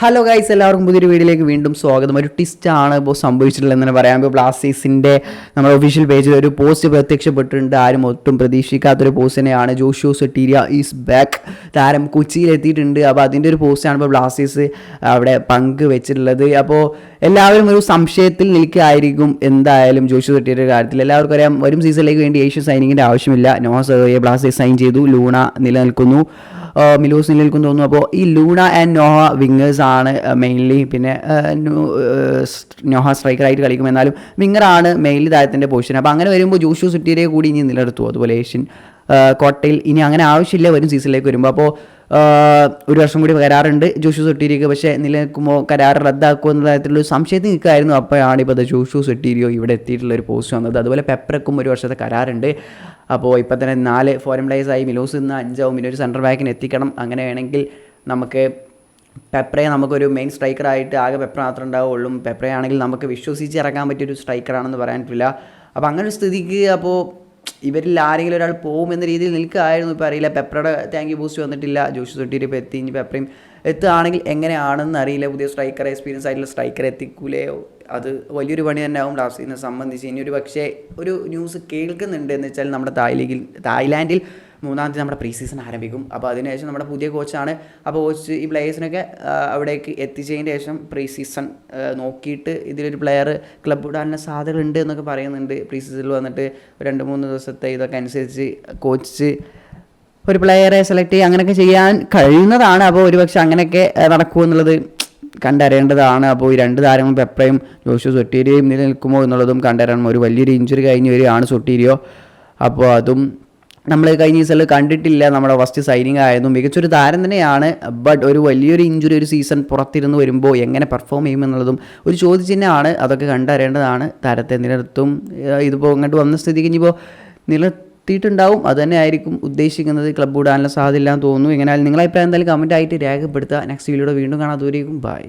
Hello guys, എല്ലാവർക്കും പുതിയൊരു വീഡിയോയിലേക്ക് വീണ്ടും സ്വാഗതം. ഒരു ട്വിസ്റ്റാണ് ഇപ്പോൾ സംഭവിച്ചിട്ടുള്ളത് എന്ന് പറയാം. ഇപ്പോൾ ബ്ലാസ്റ്റേഴ്സിൻ്റെ നമ്മുടെ ഒഫീഷ്യൽ പേജിൽ ഒരു പോസ്റ്റ് പ്രത്യക്ഷപ്പെട്ടിട്ടുണ്ട്. ആരും ഒട്ടും പ്രതീക്ഷിക്കാത്തൊരു പോസ്റ്റ് തന്നെയാണ്. Joshua Sotirio is back. താരം കൊച്ചിയിലെത്തിയിട്ടുണ്ട്. അപ്പോൾ അതിൻ്റെ ഒരു പോസ്റ്റാണ് ഇപ്പോൾ ബ്ലാസ്റ്റേഴ്സ് അവിടെ പങ്കുവെച്ചിട്ടുള്ളത്. അപ്പോൾ എല്ലാവരും ഒരു സംശയത്തിൽ നിൽക്കുകയായിരിക്കും എന്തായാലും ജോഷുവ സൊട്ടീരിയയുടെ കാര്യത്തിൽ. എല്ലാവർക്കും അറിയാം, വരും സീസണിലേക്ക് വേണ്ടി ഏഷ്യൻ സൈനിങ്ങിൻ്റെ ആവശ്യമില്ല. നോഹ സർവേയെ ബ്ലാസ്റ്റേഴ്സ് സൈൻ ചെയ്തു. ലൂണ നിലനിൽക്കുന്നു, മിലോസ് നിലനിൽക്കുന്നു തോന്നുന്നു. അപ്പോൾ ഈ ലൂണ ആൻഡ് നോഹ വിങ്ങേഴ്സ് ആണ് മെയിൻലി. പിന്നെ നോഹ സ്ട്രൈക്കറായിട്ട് കളിക്കും, എന്നാലും വിങ്ങറാണ് മെയിൻലി താരത്തിൻ്റെ പൊസിഷൻ. അപ്പോൾ അങ്ങനെ വരുമ്പോൾ ജോഷുവ സൊട്ടീരിയയെ കൂടി ഇനി നിലനിർത്തുമോ? അതുപോലെ ഏഷ്യൻ കോട്ടയിൽ ഇനി അങ്ങനെ ആവശ്യമില്ല വരും സീസണിലേക്ക് വരുമ്പോൾ. അപ്പോൾ ഒരു വർഷം കൂടി കരാറുണ്ട് ജോഷുവ സൊട്ടീരിയക്ക്. പക്ഷേ നിലനിൽക്കുമ്പോൾ കരാർ റദ്ദാക്കുമോ എന്ന തരത്തിലൊരു സംശയത്തിൽ നിൽക്കുമായിരുന്നു. അപ്പോഴാണ് ഇപ്പോൾ ജോഷുവ സൊട്ടീരിയോ ഇവിടെ എത്തിയിട്ടുള്ള ഒരു പോസ്റ്റ് വന്നത്. അതുപോലെ പെപ്രക്കും ഒരു വർഷത്തെ കരാറുണ്ട്. അപ്പോൾ ഇപ്പോൾ തന്നെ 4 ഫോറിൻ പ്ലേയേഴ്സായി. മിലോസ് ഇന്ന് 5 ആവും. പിന്നെ ഒരു സെൻട്രൽ ബാക്കിന് എത്തിക്കണം. അങ്ങനെയാണെങ്കിൽ നമുക്ക് പെപ്രയെ നമുക്കൊരു മെയിൻ സ്ട്രൈക്കറായിട്ട് ആകെ പെപ്ര മാത്രമേ ഉണ്ടാവുള്ളൂ. പെപ്രയാണെങ്കിൽ നമുക്ക് വിശ്വസിച്ച് ഇറക്കാൻ പറ്റിയൊരു സ്ട്രൈക്കറാണെന്ന് പറയാൻ പറ്റില്ല. അപ്പോൾ അങ്ങനെ ഒരു സ്ഥിതിക്ക് അപ്പോൾ ഇവരിൽ ആരെങ്കിലും ഒരാൾ പോകുമെന്ന രീതിയിൽ നിൽക്കുകയായിരുന്നു. ഇപ്പോൾ അറിയില്ല. പെപ്രയുടെ താങ്ക് യു ബൂസ്റ്റ് വന്നിട്ടില്ല. ജോഷുവ സൊട്ടീരിയ ഇപ്പോൾ എത്തി. ഇനി പെപ്രയും എത്തുകയാണെങ്കിൽ എങ്ങനെയാണെന്ന് അറിയില്ല. പുതിയ സ്ട്രൈക്കർ, എക്സ്പീരിയൻസ് ആയിട്ടുള്ള സ്ട്രൈക്കർ എത്തിക്കൂലെയോ? അത് വലിയൊരു പണി തന്നെ ആവും ബ്ലാസ്റ്റേഴ്സിനെ സംബന്ധിച്ച്. ഇനി ഒരു പക്ഷേ ഒരു ന്യൂസ് കേൾക്കുന്നുണ്ട് എന്ന് വെച്ചാൽ നമ്മുടെ തായ്ലാൻഡിൽ 3-ാം തീയതി നമ്മുടെ പ്രീ സീസൺ ആരംഭിക്കും. അപ്പോൾ അതിനുശേഷം നമ്മുടെ പുതിയ കോച്ചാണ്. അപ്പോൾ കോച്ച് ഈ പ്ലേയേഴ്സിനൊക്കെ അവിടേക്ക് എത്തിച്ചതിന് ശേഷം പ്രീ സീസൺ നോക്കിയിട്ട് ഇതിലൊരു പ്ലെയർ ക്ലബ്ബ് വിടാനുള്ള സാധ്യതകളുണ്ട് എന്നൊക്കെ പറയുന്നുണ്ട്. പ്രീ സീസണിൽ വന്നിട്ട് 2-3 ദിവസത്തെ ഇതൊക്കെ അനുസരിച്ച് കോച്ച് ഒരു പ്ലെയറെ സെലക്ട് ചെയ്യുക, അങ്ങനെയൊക്കെ ചെയ്യാൻ കഴിയുന്നതാണ്. അപ്പോൾ ഒരുപക്ഷെ അങ്ങനെയൊക്കെ നടക്കുമെന്നുള്ളത് കണ്ടറിയേണ്ടതാണ്. അപ്പോൾ ഈ 2 താരങ്ങളും പെപ്രയും ജോഷുവ സൊട്ടീരിയയും നിലനിൽക്കുമോ എന്നുള്ളതും കണ്ടറിയണം. ഒരു വലിയൊരു ഇഞ്ചുറി കഴിഞ്ഞ് വരികയാണ് സൊട്ടീരിയോ. അപ്പോൾ അതും നമ്മൾ കഴിഞ്ഞ സീസണിൽ കണ്ടിട്ടില്ല. നമ്മുടെ ഫസ്റ്റ് സൈനിങ് ആയിരുന്നു. മികച്ചൊരു താരം തന്നെയാണ്. ബട്ട് ഒരു വലിയൊരു ഇഞ്ചുറി ഒരു സീസൺ പുറത്തിരുന്ന് വരുമ്പോൾ എങ്ങനെ പെർഫോം ചെയ്യുമെന്നുള്ളതും ഒരു ചോദ്യചിഹ്നമാണ്. അതൊക്കെ കണ്ടറിയേണ്ടതാണ്. താരത്തെ നിലനിർത്തും. ഇതിപ്പോൾ ഇങ്ങോട്ട് വന്ന സ്ഥിതിക്ക് ഇനിയിപ്പോൾ നിലനിർത്തിയിട്ടുണ്ടാവും. അത് തന്നെ ആയിരിക്കും ഉദ്ദേശിക്കുന്നത്. ക്ലബ്ബ് വിടാനുള്ള സാധ്യത ഇല്ലാന്ന് തോന്നുന്നു. എങ്ങനെയാലും നിങ്ങളെ അഭിപ്രായം എന്തായാലും കമൻറ്റ് ആയിട്ട് രേഖപ്പെടുത്തുക. നെക്സ്റ്റ് വീഡിയോയുടെ വീണ്ടും കാണാൻ. ദൂരേക്കും ബൈ.